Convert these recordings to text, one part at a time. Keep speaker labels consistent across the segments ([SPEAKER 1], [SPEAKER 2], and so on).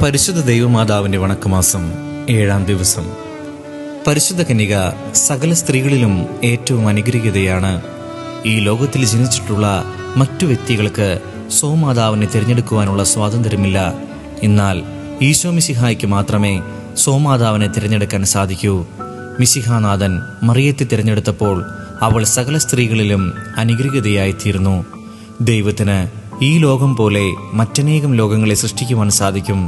[SPEAKER 1] പരിശുദ്ധ ദൈവമാതാവിൻ്റെ വണക്കമാസം 7-ാം ദിവസം. പരിശുദ്ധ കന്യക സകല സ്ത്രീകളിലും ഏറ്റവും അനുഗ്രഹീതയാണ്. ഈ ലോകത്തിൽ ജനിച്ചിട്ടുള്ള മറ്റു വ്യക്തികൾക്ക് സോമാതാവിനെ തിരഞ്ഞെടുക്കുവാനുള്ള സ്വാതന്ത്ര്യമില്ല. എന്നാൽ ഈശോ മിശിഹായ്ക്ക് മാത്രമേ സോമാതാവിനെ തിരഞ്ഞെടുക്കാൻ സാധിക്കൂ. മിശിഹാനാഥൻ മറിയത്തെ തിരഞ്ഞെടുത്തപ്പോൾ അവൾ സകല സ്ത്രീകളിലും അനുഗ്രഹീതയായിത്തീർന്നു. ദൈവത്തിന് ഈ ലോകം പോലെ മറ്റനേകം ലോകങ്ങളെ സൃഷ്ടിക്കുവാൻ സാധിക്കും.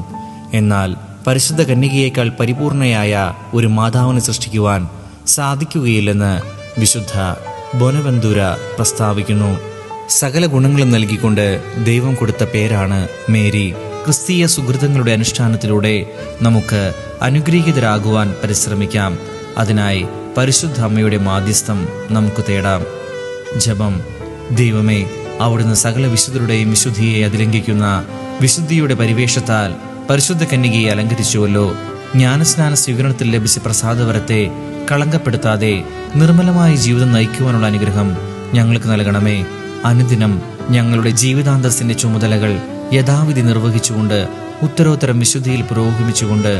[SPEAKER 1] എന്നാൽ പരിശുദ്ധ കന്യകയേക്കാൾ പരിപൂർണയായ ഒരു മാതാവിനെ സൃഷ്ടിക്കുവാൻ സാധിക്കുകയില്ലെന്ന് വിശുദ്ധ ബൊനവെന്തൂര പ്രസ്താവിക്കുന്നു. സകല ഗുണങ്ങളും നൽകിക്കൊണ്ട് ദൈവം കൊടുത്ത പേരാണ് മേരി. ക്രിസ്തീയ സുഹൃതങ്ങളുടെ അനുഷ്ഠാനത്തിലൂടെ നമുക്ക് അനുഗ്രഹീതരാകുവാൻ പരിശ്രമിക്കാം. അതിനായി പരിശുദ്ധ അമ്മയുടെ മാധ്യസ്ഥം നമുക്ക് തേടാം. ജപം. ദൈവമേ, അവിടുന്ന് സകല വിശുദ്ധരുടെയും വിശുദ്ധിയെ അതിലംഘിക്കുന്ന വിശുദ്ധിയുടെ പരിവേഷത്താൽ പരിശുദ്ധ കന്യകയെ അലങ്കരിച്ചുവല്ലോ. ജ്ഞാനസ്നാന സ്വീകരണത്തിൽ ലഭിച്ച പ്രസാദവരത്തെ കളങ്കപ്പെടുത്താതെ നിർമ്മലമായ ജീവിതം നയിക്കുവാനുള്ള അനുഗ്രഹം ഞങ്ങൾക്ക് നൽകണമേ. അനുദിനം ഞങ്ങളുടെ ജീവിതാന്തസ്സിന്റെ ചുമതലകൾ യഥാവിധി നിർവഹിച്ചുകൊണ്ട് ഉത്തരോത്തരം വിശുദ്ധിയിൽ പുരോഗമിച്ചുകൊണ്ട്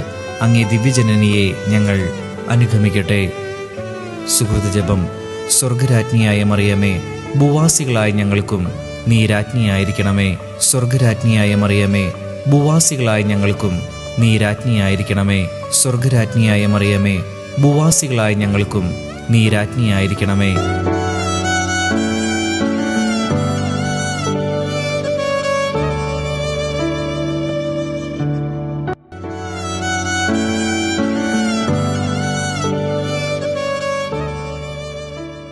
[SPEAKER 1] അങ്ങേ ദിവ്യജനനിയെ ഞങ്ങൾ അനുഗമിക്കട്ടെ. സുഹൃത ജപം. സ്വർഗരാജ്ഞിയായ മറിയമേ, ഭൂവാസികളായ ഞങ്ങൾക്കും നീ രാജ്ഞിയായിരിക്കണമേ. സ്വർഗരാജ്ഞിയായ മറിയമേ, ഭൂവാസികളായ ഞങ്ങൾക്കും നീ രാജ്ഞിയായിരിക്കണമേ. സ്വർഗരാജ്ഞിയായ മറിയമേ, ഭൂവാസികളായ ഞങ്ങൾക്കും നീ രാജ്ഞിയായിരിക്കണമേ.